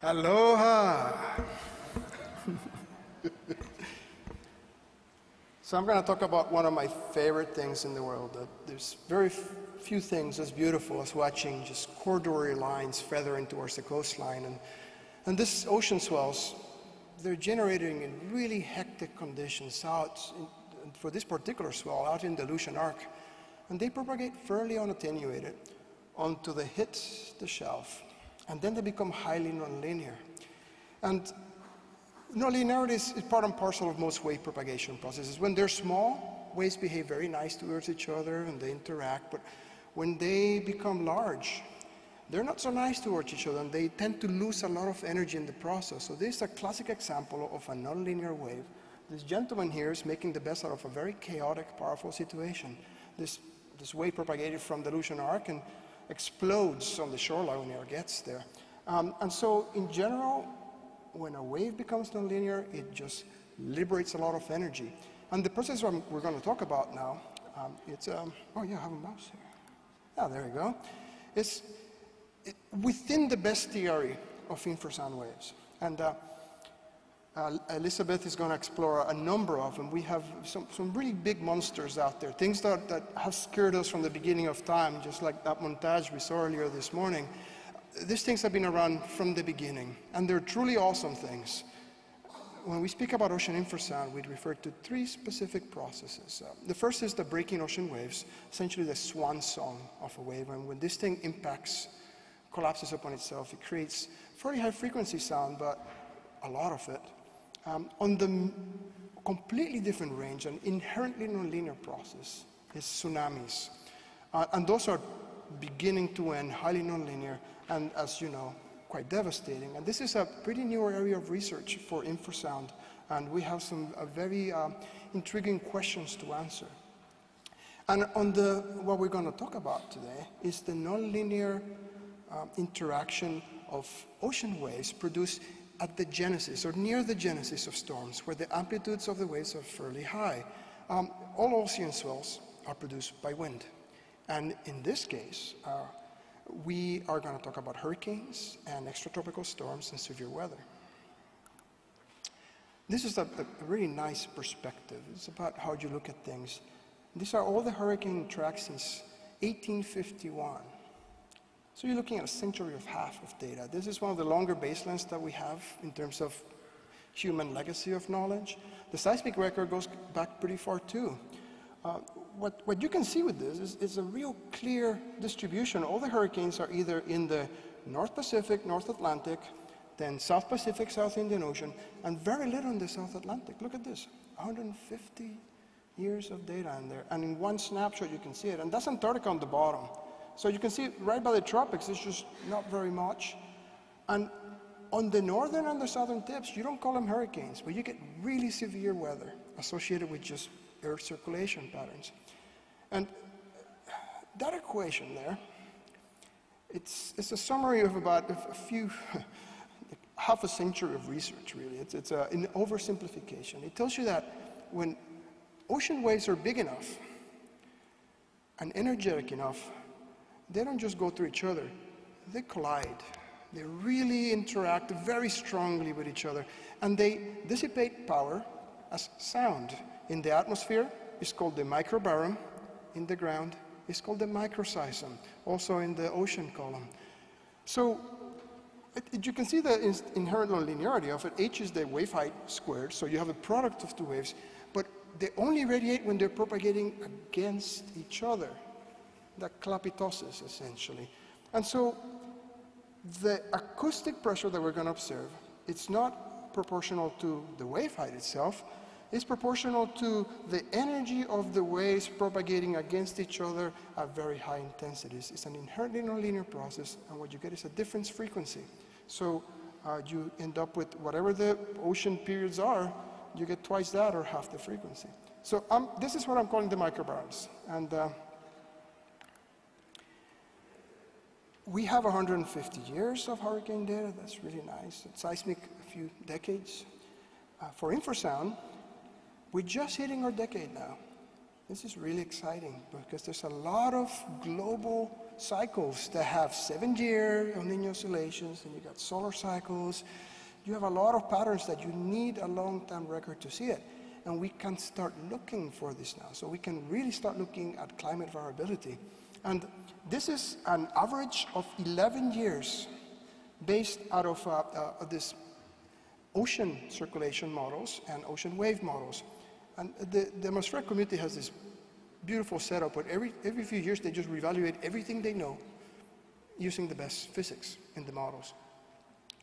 Aloha! So I'm going to talk about one of my favorite things in the world. There's very few things as beautiful as watching just corduroy lines feathering towards the coastline. And this ocean swells, they're generating in really hectic conditions for this particular swell, out in the Aleutian Arc. And they propagate fairly unattenuated onto the shelf. And then they become highly nonlinear. And nonlinearity is part and parcel of most wave propagation processes. When they're small, waves behave very nice towards each other and they interact. But when they become large, they're not so nice towards each other and they tend to lose a lot of energy in the process. So this is a classic example of a nonlinear wave. This gentleman here is making the best out of a very chaotic, powerful situation. This wave propagated from the Aleutian Arc and explodes on the shoreline when it gets there. And so in general, when a wave becomes nonlinear, it just liberates a lot of energy. And the process we're going to talk about now, oh yeah, I have a mouse here. Yeah, there we go. It's within the bestiary of infrasound waves. And Elizabeth is going to explore a number of them. We have some really big monsters out there, things that have scared us from the beginning of time, just like that montage we saw earlier this morning. These things have been around from the beginning, and they're truly awesome things. When we speak about ocean infrasound, we refer to three specific processes. The first is the breaking ocean waves, essentially the swan song of a wave. And when this thing impacts, collapses upon itself, it creates very high frequency sound, but a lot of it. On the completely different range, an inherently nonlinear process is tsunamis. And those are beginning to end, highly nonlinear, and as you know, quite devastating. And this is a pretty new area of research for infrasound, and we have some very intriguing questions to answer. And on what we're going to talk about today is the nonlinear interaction of ocean waves produced at the genesis, or near the genesis of storms, where the amplitudes of the waves are fairly high. All ocean swells are produced by wind. And in this case, we are going to talk about hurricanes and extratropical storms and severe weather. This is a really nice perspective. It's about how you look at things. These are all the hurricane tracks since 1851. So you're looking at a century and a half of data. This is one of the longer baselines that we have in terms of human legacy of knowledge. The seismic record goes back pretty far too. What you can see with this is a real clear distribution. All the hurricanes are either in the North Pacific, North Atlantic, then South Pacific, South Indian Ocean, and very little in the South Atlantic. Look at this, 150 years of data in there. And in one snapshot, you can see it. And that's Antarctica on the bottom. So you can see right by the tropics, it's just not very much. And on the northern and the southern tips, you don't call them hurricanes, but you get really severe weather associated with just Earth circulation patterns. And that equation there, it's a summary of about half a century of research, really. It's an oversimplification. It tells you that when ocean waves are big enough and energetic enough, they don't just go through each other, they collide. They really interact very strongly with each other, and they dissipate power as sound. In the atmosphere, it's called the microbarum. In the ground, it's called the microseism, also in the ocean column. So you can see the inherent nonlinearity of it. H is the wave height squared, so you have a product of two waves, but they only radiate when they're propagating against each other. The klapitosis, essentially. And so the acoustic pressure that we're going to observe, it's not proportional to the wave height itself, it's proportional to the energy of the waves propagating against each other at very high intensities. It's an inherently nonlinear process, and what you get is a difference frequency. So you end up with whatever the ocean periods are, you get twice that or half the frequency. So this is what I'm calling the microbarums. And we have 150 years of hurricane data. That's really nice. It's seismic, a few decades. For infrasound, we're just hitting our decade now. This is really exciting because there's a lot of global cycles that have 7-year El Niño oscillations, and you got solar cycles. You have a lot of patterns that you need a long-time record to see it. And we can start looking for this now. So we can really start looking at climate variability. And this is an average of 11 years based out of this ocean circulation models and ocean wave models. And the atmospheric community has this beautiful setup where every few years they just reevaluate everything they know using the best physics in the models.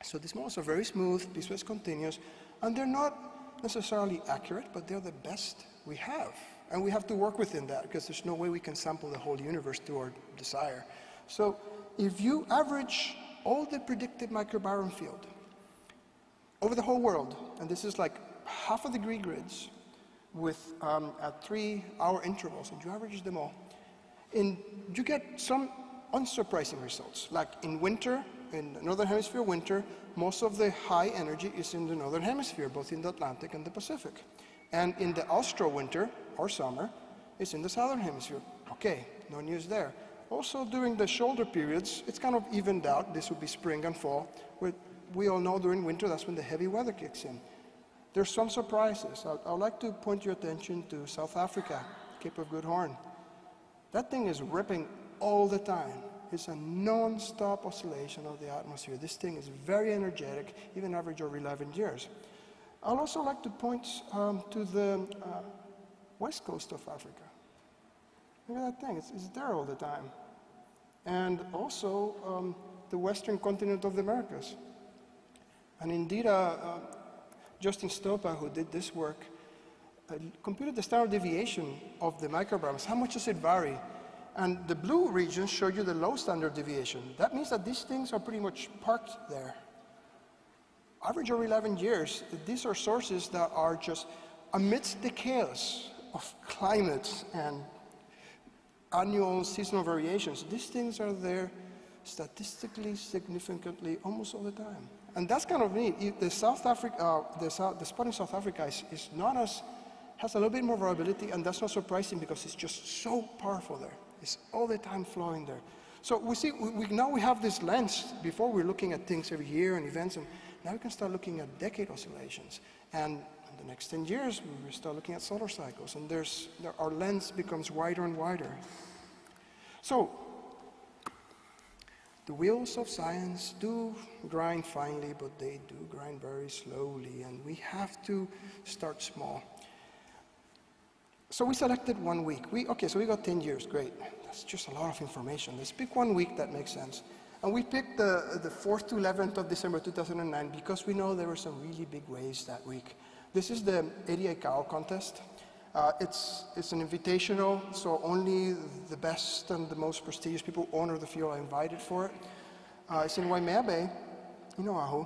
So these models are very smooth, piecewise continuous, and they're not necessarily accurate, but they're the best we have. And we have to work within that because there's no way we can sample the whole universe to our desire. So if you average all the predicted microbaron field over the whole world, and this is like half a degree grids with at 3-hour intervals, and you average them all, and you get some unsurprising results. Like in winter, in the northern hemisphere winter, most of the high energy is in the northern hemisphere, both in the Atlantic and the Pacific. And in the austral winter, or summer, it's in the southern hemisphere. Okay, no news there. Also during the shoulder periods, it's kind of evened out. This would be spring and fall. We all know during winter, that's when the heavy weather kicks in. There's some surprises. I'd like to point your attention to South Africa, Cape of Good Horn. That thing is ripping all the time. It's a non-stop oscillation of the atmosphere. This thing is very energetic, even average over 11 years. I'd also like to point to the west coast of Africa. Look at that thing, it's there all the time. And also the western continent of the Americas. And indeed, Justin Stopa, who did this work, computed the standard deviation of the microbarons. How much does it vary? And the blue regions show you the low standard deviation. That means that these things are pretty much parked there. Average over 11 years, these are sources that are just amidst the chaos of climate and annual seasonal variations. These things are there statistically significantly almost all the time. And that's kind of neat. The spot in South Africa is not as, has a little bit more variability, and that's not surprising because it's just so powerful there. It's all the time flowing there. So we see, now we have this lens. Before we're looking at things every year and events, and now we can start looking at decade oscillations. And in the next 10 years, we start looking at solar cycles, and our lens becomes wider and wider. So the wheels of science do grind finely, but they do grind very slowly, and we have to start small. So we selected 1 week. Okay, so we got 10 years, great. That's just a lot of information. Let's pick 1 week that makes sense. And we picked the 4th to 11th of December 2009 because we know there were some really big waves that week. This is the 88 cow contest. It's an invitational, so only the best and the most prestigious people who honor the field are invited for it. It's in Waimea Bay, in Oahu,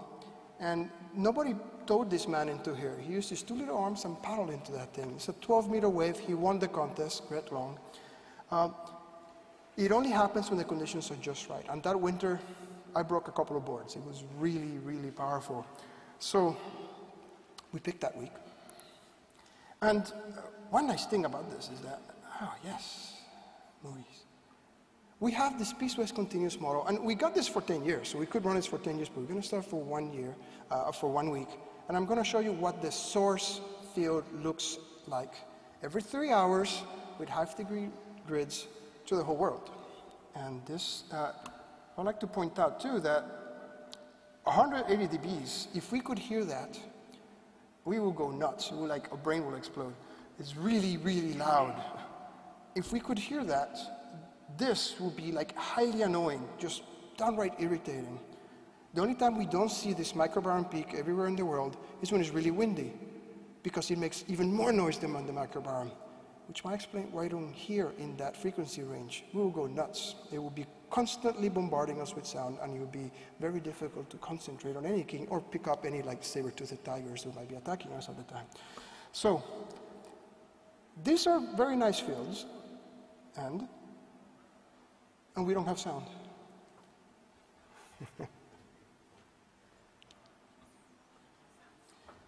and nobody towed this man into here. He used his 2 little arms and paddled into that thing. It's a 12-meter wave. He won the contest, Gret Long. It only happens when the conditions are just right. And that winter, I broke a couple of boards. It was really, really powerful. So we picked that week. And one nice thing about this is that, oh yes, movies. We have this piecewise continuous model, and we got this for 10 years, so we could run this for 10 years, but we're going to start for 1 year, for 1 week. And I'm going to show you what the source field looks like every 3 hours with half-degree grids to the whole world. And this, I'd like to point out too that 180 dBs, if we could hear that, we will go nuts. Our brain will explode. It's really, really loud. If we could hear that, this would be like highly annoying, just downright irritating. The only time we don't see this microbaron peak everywhere in the world is when it's really windy, because it makes even more noise than the microbaron, which might explain why I don't hear in that frequency range. We will go nuts. It will be constantly bombarding us with sound, and it will be very difficult to concentrate on anything or pick up any saber-toothed tigers who might be attacking us at the time. So these are very nice fields, and we don't have sound.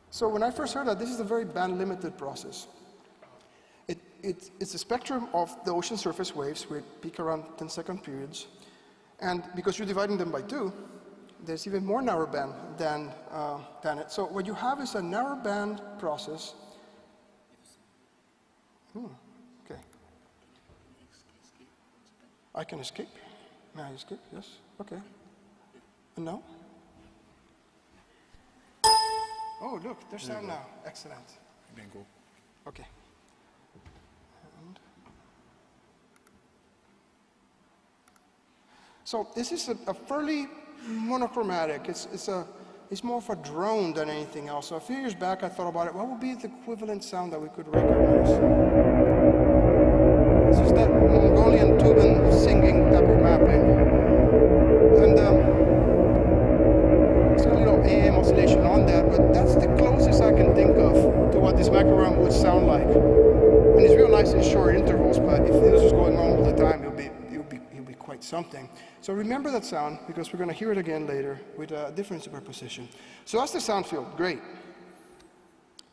So when I first heard that, this is a very band-limited process. it's a spectrum of the ocean surface waves with peak around 10-second periods. And because you're dividing them by 2, there's even more narrow band than it. So what you have is a narrow band process. Okay. I can escape. May I escape? Yes. Okay. And now? Oh, look, there's sound now. Excellent. Bingo. Okay. And so this is a fairly monochromatic. It's more of a drone than anything else. So a few years back, I thought about it. What would be the equivalent sound that we could recognize? This is that Mongolian tuban singing type of mapping. And it's got a little AM oscillation on that, but that's the closest I can think of to what this microgram would sound like. And it's real nice in short intervals, but if this was going on all the time, it'll be quite something. So remember that sound, because we're going to hear it again later with a different superposition. So that's the sound field. Great.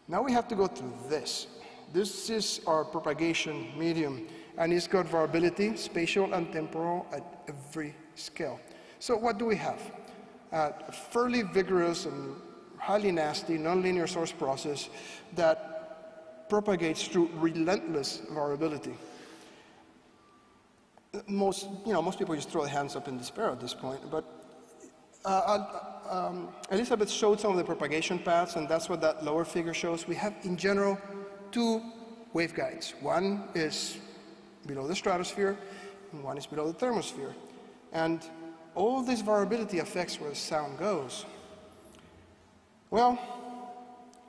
Now we have to go through this. This is our propagation medium, and it's got variability, spatial and temporal, at every scale. So what do we have? A fairly vigorous and highly nasty nonlinear source process that propagates through relentless variability. Most people just throw their hands up in despair at this point, but Elizabeth showed some of the propagation paths, and that's what that lower figure shows. We have, in general, 2 waveguides. One is below the stratosphere, and one is below the thermosphere. And all this variability affects where the sound goes. Well,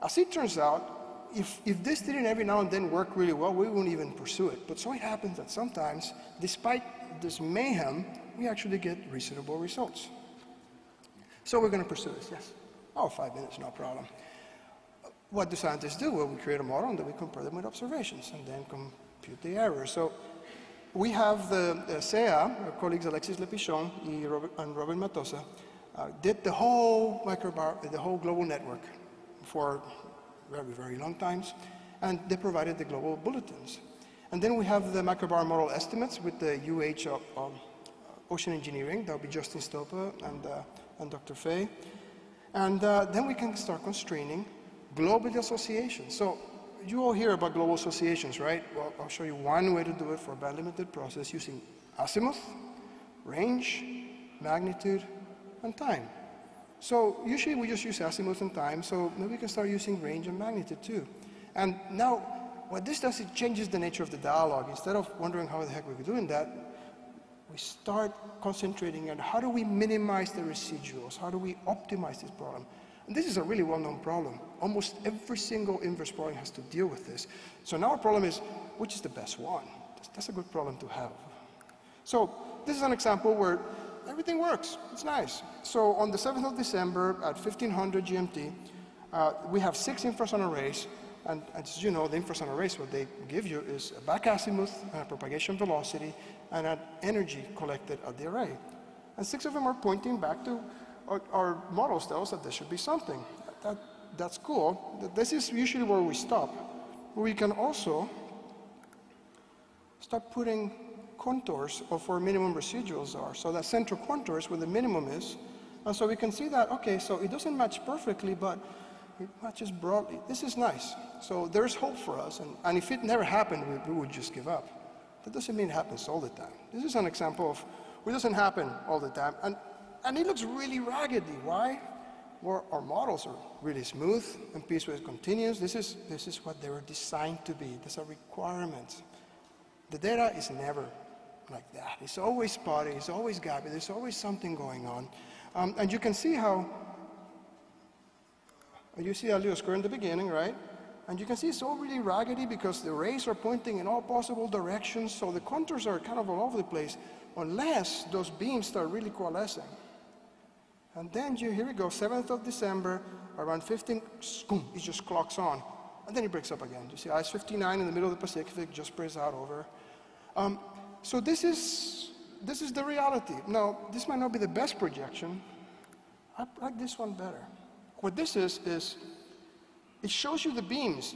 as it turns out, if this didn't every now and then work really well, we wouldn't even pursue it. But so it happens that sometimes, despite this mayhem, we actually get reasonable results. So we're going to pursue this, yes? Oh, 5 minutes, no problem. What do scientists do? Well, we create a model and then we compare them with observations and then compute the errors. So we have the CEA, our colleagues Alexis Pichon and Robin Matosa, did the whole the whole global network for very, very long times, and they provided the global bulletins. And then we have the microbar model estimates with the UH of ocean engineering. That would be Justin Stopa and Dr. Fay. And then we can start constraining global associations. So you all hear about global associations, right? Well, I'll show you one way to do it for a band-limited process using azimuth, range, magnitude, and time. So usually we just use azimuth and time, so maybe we can start using range and magnitude too. And now, what this does, it changes the nature of the dialogue. Instead of wondering how the heck we're doing that, we start concentrating on how do we minimize the residuals? How do we optimize this problem? And this is a really well-known problem. Almost every single inverse problem has to deal with this. So now our problem is, which is the best one? That's a good problem to have. So this is an example where everything works. It's nice. So on the 7th of December at 1500 GMT, we have 6 infrasound arrays. And as you know, the infrasound arrays, what they give you is a back azimuth, a propagation velocity, and an energy collected at the array. And 6 of them are pointing back to our models tell us that there should be something. That's cool. This is usually where we stop. We can also start putting contours of where minimum residuals are. So that central contour is where the minimum is. And so we can see that, okay, so it doesn't match perfectly, but it matches broadly. This is nice. So there's hope for us. And if it never happened, we would just give up. That doesn't mean it happens all the time. This is an example of where it doesn't happen all the time. And it looks really raggedy. Why? Well, our models are really smooth and piecewise continuous. This is what they were designed to be. These are requirements. The data is never like that. It's always spotty, it's always gappy, there's always something going on. And you can see how, you see a little square in the beginning, right? And you can see it's all really raggedy because the rays are pointing in all possible directions, so the contours are kind of all over the place, unless those beams start really coalescing. And then here we go, 7th of December, around 15, it just clocks on. And then it breaks up again. You see ice 59 in the middle of the Pacific just spreads out over. So this is the reality. Now, this might not be the best projection. I like this one better. What this is it shows you the beams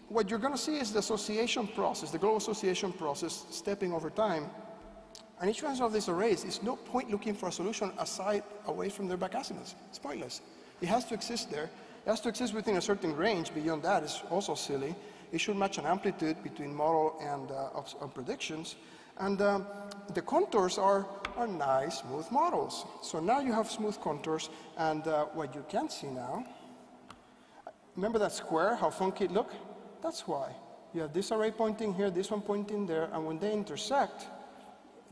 what you're going to see is the association process, the global association process stepping over time. And each one of these arrays is no point looking for a solution away from their back azimuths. It's pointless. It has to exist there. It has to exist within a certain range. Beyond that is also silly. It should match an amplitude between model and predictions. And the contours are nice, smooth models. So now you have smooth contours. And what you can see now, remember that square, how funky it looked? That's why. You have this array pointing here, this one pointing there, and when they intersect,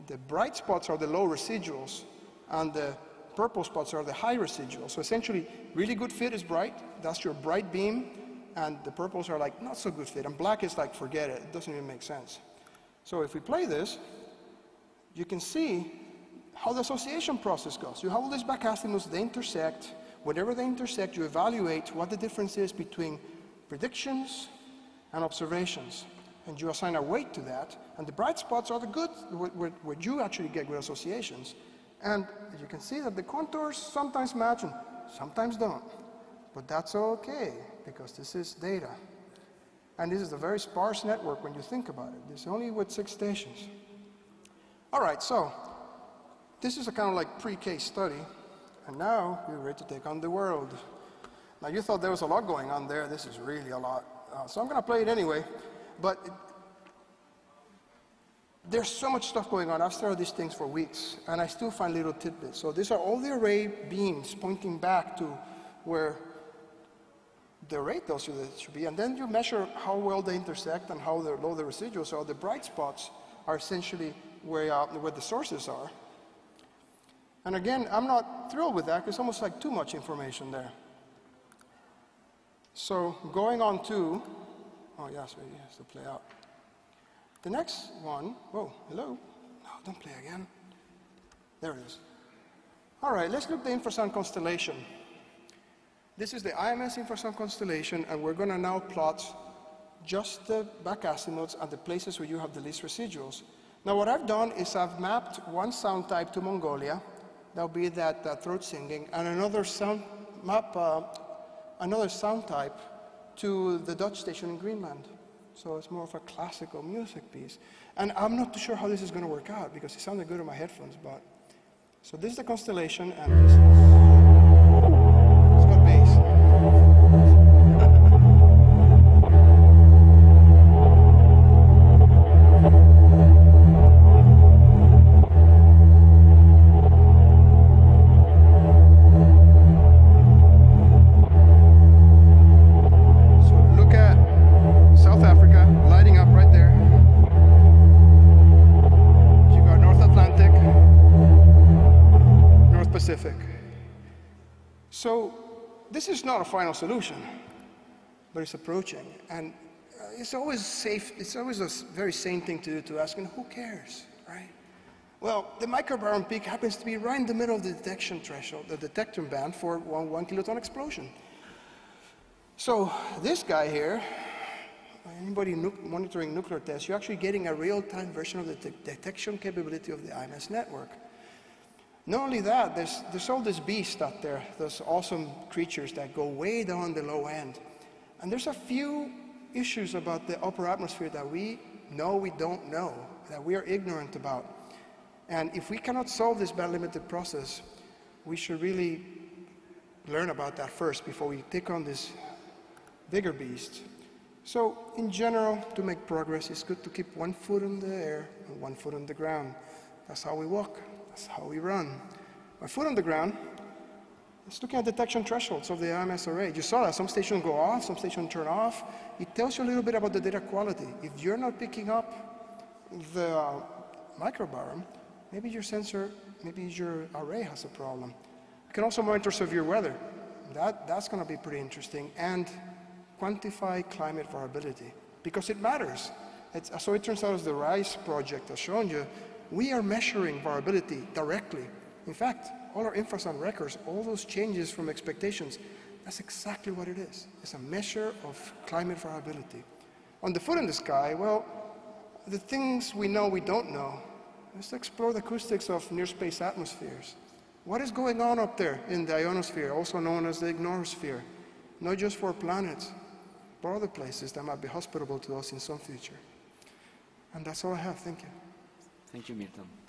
the bright spots are the low residuals, and the purple spots are the high residuals. So essentially, really good fit is bright. That's your bright beam. And the purples are like not so good fit. And black is like, forget it. It doesn't even make sense. So if we play this, you can see how the association process goes. You have all these back azimuths, they intersect. Whenever they intersect, you evaluate what the difference is between predictions and observations. And you assign a weight to that. And the bright spots are the good, where you actually get good associations. And you can see that the contours sometimes match and sometimes don't. But that's okay, because this is data. And this is a very sparse network when you think about it. It's only with 6 stations. All right, so this is a kind of like pre-case study. And now we're ready to take on the world. Now you thought there was a lot going on there. This is really a lot. So I'm going to play it anyway. But there's so much stuff going on. I've studied these things for weeks, and I still find little tidbits. So these are all the array beams pointing back to where the array tells you that it should be. And then you measure how well they intersect and how low the residuals are. The bright spots are essentially where the sources are. And again, I'm not thrilled with that, because it's almost like too much information there. So going on to, oh yes, it has to play out. The next one, whoa, hello. No, don't play again. There it is. All right, let's look at the infrasound constellation. This is the IMS infrasound constellation, and we're going to now plot just the back azimuths and the places where you have the least residuals. Now what I've done is I've mapped one sound type to Mongolia. That'll be that throat singing, and another sound type to the Dutch station in Greenland. So it's more of a classical music piece. And I'm not too sure how this is going to work out, because it sounded good on my headphones. But so this is the constellation, and this is, it's got bass. So this is not a final solution, but it's approaching. And it's always safe, it's always a very sane thing to do, to ask, and who cares, right? Well, the microbaron peak happens to be right in the middle of the detection threshold, the detection band for one kiloton explosion. So this guy here, anybody monitoring nuclear tests, you're actually getting a real-time version of the detection capability of the IMS network. Not only that, there's all this beast out there, those awesome creatures that go way down the low end. And there's a few issues about the upper atmosphere that we know we don't know, that we are ignorant about. And if we cannot solve this band-limited process, we should really learn about that first before we take on this bigger beast. So in general, to make progress, it's good to keep one foot in the air and one foot on the ground. That's how we walk. That's how we run. My foot on the ground, it's looking at detection thresholds of the IMS array. You saw that some stations go off, some stations turn off. It tells you a little bit about the data quality. If you're not picking up the microbaron, maybe your sensor, maybe your array has a problem. You can also monitor severe weather. That's going to be pretty interesting. And quantify climate variability, because it matters. So it turns out, as the RISE project has shown you, we are measuring variability directly. In fact, all our infrasound records, all those changes from expectations, that's exactly what it is. It's a measure of climate variability. On the foot in the sky, well, the things we know we don't know. Let's explore the acoustics of near-space atmospheres. What is going on up there in the ionosphere, also known as the ignorosphere? Not just for planets, or other places that might be hospitable to us in some future. And that's all I have. Thank you. Thank you, Milton.